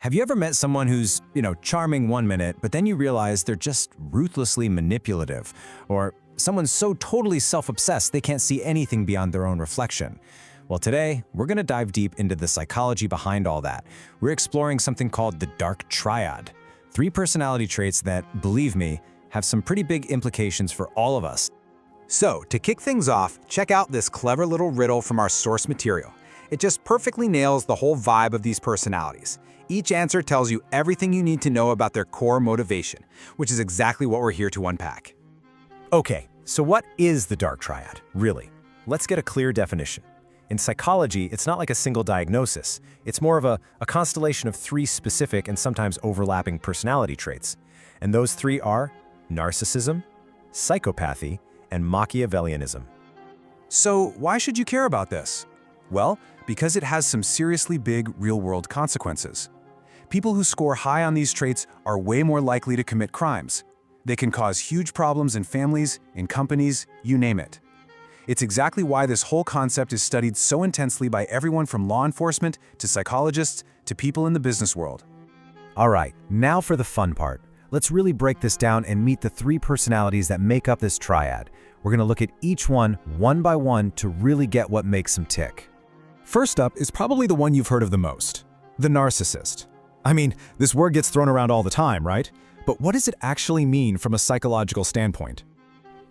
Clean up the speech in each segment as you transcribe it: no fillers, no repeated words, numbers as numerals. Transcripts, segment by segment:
Have you ever met someone who's, charming one minute, but then you realize they're just ruthlessly manipulative? Or someone so totally self-obsessed they can't see anything beyond their own reflection? Well, today, we're going to dive deep into the psychology behind all that. We're exploring something called the Dark Triad. 3 personality traits that, believe me, have some pretty big implications for all of us. So, to kick things off, check out this clever little riddle from our source material. It just perfectly nails the whole vibe of these personalities. Each answer tells you everything you need to know about their core motivation, which is exactly what we're here to unpack. Okay, so what is the Dark Triad, really? Let's get a clear definition. In psychology, it's not like a single diagnosis. It's more of a constellation of 3 specific and sometimes overlapping personality traits. And those 3 are narcissism, psychopathy, and Machiavellianism. So, why should you care about this? Well, because it has some seriously big real-world consequences. People who score high on these traits are way more likely to commit crimes. They can cause huge problems in families, in companies, you name it. It's exactly why this whole concept is studied so intensely by everyone from law enforcement to psychologists to people in the business world. All right, now for the fun part. Let's really break this down and meet the 3 personalities that make up this triad. We're going to look at each one by one to really get what makes them tick. First up is probably the one you've heard of the most, the narcissist. I mean, this word gets thrown around all the time, right? But what does it actually mean from a psychological standpoint?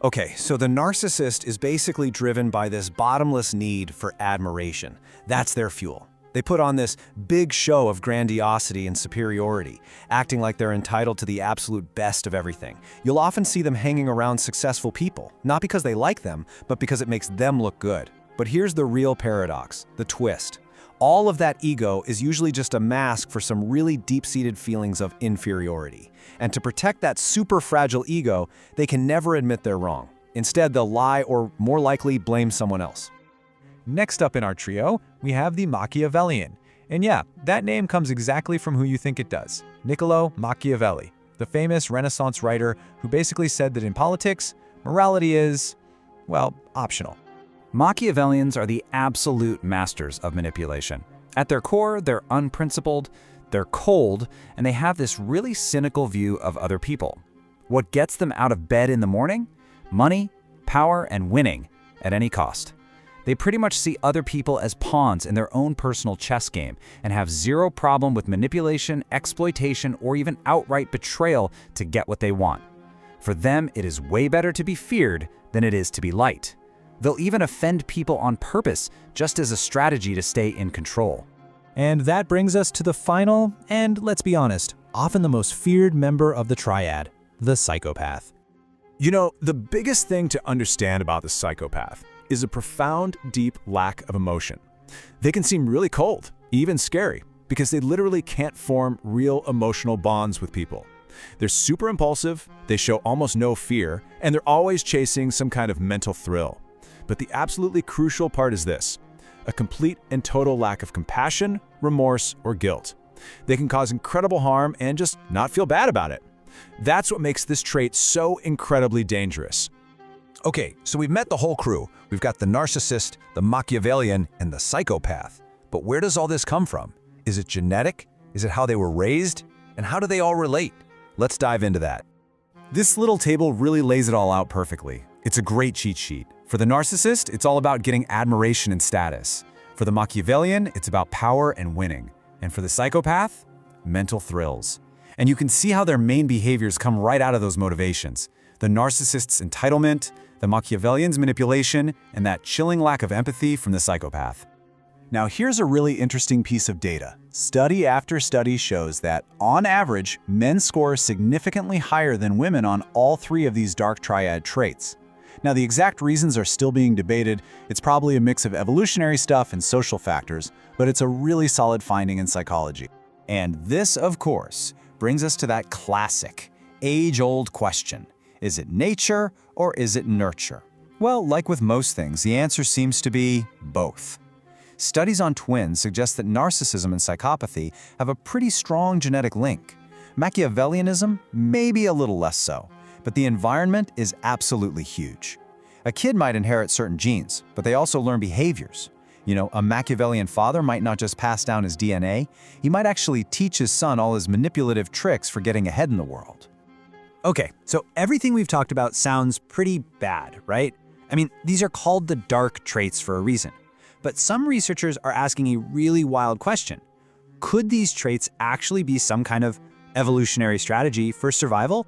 Okay, so the narcissist is basically driven by this bottomless need for admiration. That's their fuel. They put on this big show of grandiosity and superiority, acting like they're entitled to the absolute best of everything. You'll often see them hanging around successful people, not because they like them, but because it makes them look good. But here's the real paradox, the twist. All of that ego is usually just a mask for some really deep-seated feelings of inferiority. And to protect that super fragile ego, they can never admit they're wrong. Instead, they'll lie or, more likely, blame someone else. Next up in our trio, we have the Machiavellian. And yeah, that name comes exactly from who you think it does, Niccolo Machiavelli, the famous Renaissance writer who basically said that in politics, morality is, well, optional. Machiavellians are the absolute masters of manipulation. At their core, they're unprincipled, they're cold, and they have this really cynical view of other people. What gets them out of bed in the morning? Money, power, and winning at any cost. They pretty much see other people as pawns in their own personal chess game and have zero problem with manipulation, exploitation, or even outright betrayal to get what they want. For them, it is way better to be feared than it is to be liked. They'll even offend people on purpose, just as a strategy to stay in control. And that brings us to the final, and let's be honest, often the most feared member of the triad, the psychopath. You know, the biggest thing to understand about the psychopath is a profound, deep lack of emotion. They can seem really cold, even scary, because they literally can't form real emotional bonds with people. They're super impulsive, they show almost no fear, and they're always chasing some kind of mental thrill. But the absolutely crucial part is this: a complete and total lack of compassion, remorse, or guilt. They can cause incredible harm and just not feel bad about it. That's what makes this trait so incredibly dangerous. Okay, so we've met the whole crew. We've got the narcissist, the Machiavellian, and the psychopath. But where does all this come from? Is it genetic? Is it how they were raised? And how do they all relate? Let's dive into that. This little table really lays it all out perfectly. It's a great cheat sheet. For the narcissist, it's all about getting admiration and status. For the Machiavellian, it's about power and winning. And for the psychopath, mental thrills. And you can see how their main behaviors come right out of those motivations. The narcissist's entitlement, the Machiavellian's manipulation, and that chilling lack of empathy from the psychopath. Now here's a really interesting piece of data. Study after study shows that, on average, men score significantly higher than women on all 3 of these dark triad traits. Now, the exact reasons are still being debated. It's probably a mix of evolutionary stuff and social factors, but it's a really solid finding in psychology. And this, of course, brings us to that classic, age-old question. Is it nature or is it nurture? Well, like with most things, the answer seems to be both. Studies on twins suggest that narcissism and psychopathy have a pretty strong genetic link. Machiavellianism, maybe a little less so. But the environment is absolutely huge. A kid might inherit certain genes, but they also learn behaviors. You know, a Machiavellian father might not just pass down his DNA, he might actually teach his son all his manipulative tricks for getting ahead in the world. Okay, so everything we've talked about sounds pretty bad, right? I mean, these are called the dark traits for a reason. But some researchers are asking a really wild question. Could these traits actually be some kind of evolutionary strategy for survival?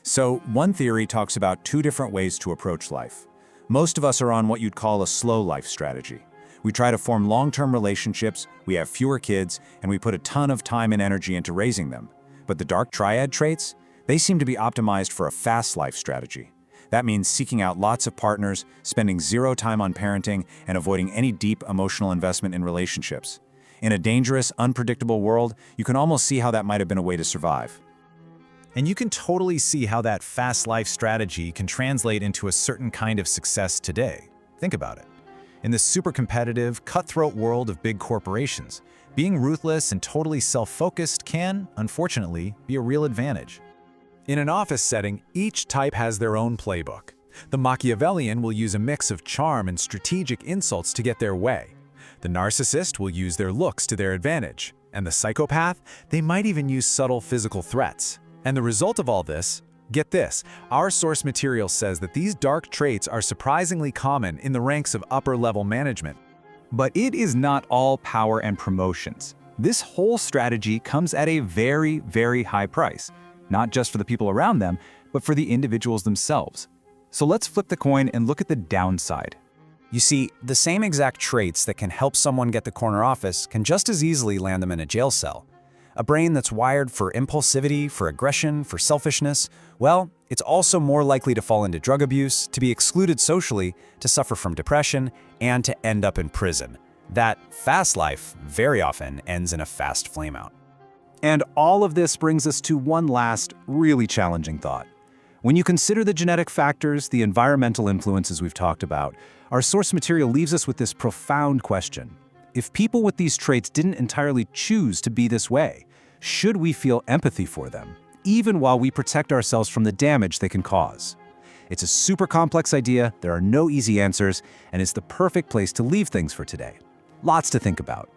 So, one theory talks about two different ways to approach life. Most of us are on what you'd call a slow life strategy. We try to form long-term relationships, we have fewer kids, and we put a ton of time and energy into raising them. But the Dark Triad traits? They seem to be optimized for a fast life strategy. That means seeking out lots of partners, spending zero time on parenting, and avoiding any deep emotional investment in relationships. In a dangerous, unpredictable world, you can almost see how that might have been a way to survive. And you can totally see how that fast life strategy can translate into a certain kind of success today. Think about it. In the super competitive, cutthroat world of big corporations, being ruthless and totally self-focused can, unfortunately, be a real advantage. In an office setting, each type has their own playbook. The Machiavellian will use a mix of charm and strategic insults to get their way. The narcissist will use their looks to their advantage. And the psychopath, they might even use subtle physical threats. And the result of all this? Get this, our source material says that these dark traits are surprisingly common in the ranks of upper-level management. But it is not all power and promotions. This whole strategy comes at a very, very high price. Not just for the people around them, but for the individuals themselves. So let's flip the coin and look at the downside. You see, the same exact traits that can help someone get the corner office can just as easily land them in a jail cell. A brain that's wired for impulsivity, for aggression, for selfishness, well, it's also more likely to fall into drug abuse, to be excluded socially, to suffer from depression, and to end up in prison. That fast life very often ends in a fast flameout. And all of this brings us to one last, really challenging thought. When you consider the genetic factors, the environmental influences we've talked about, our source material leaves us with this profound question. If people with these traits didn't entirely choose to be this way, should we feel empathy for them, even while we protect ourselves from the damage they can cause? It's a super complex idea, there are no easy answers, and it's the perfect place to leave things for today. Lots to think about.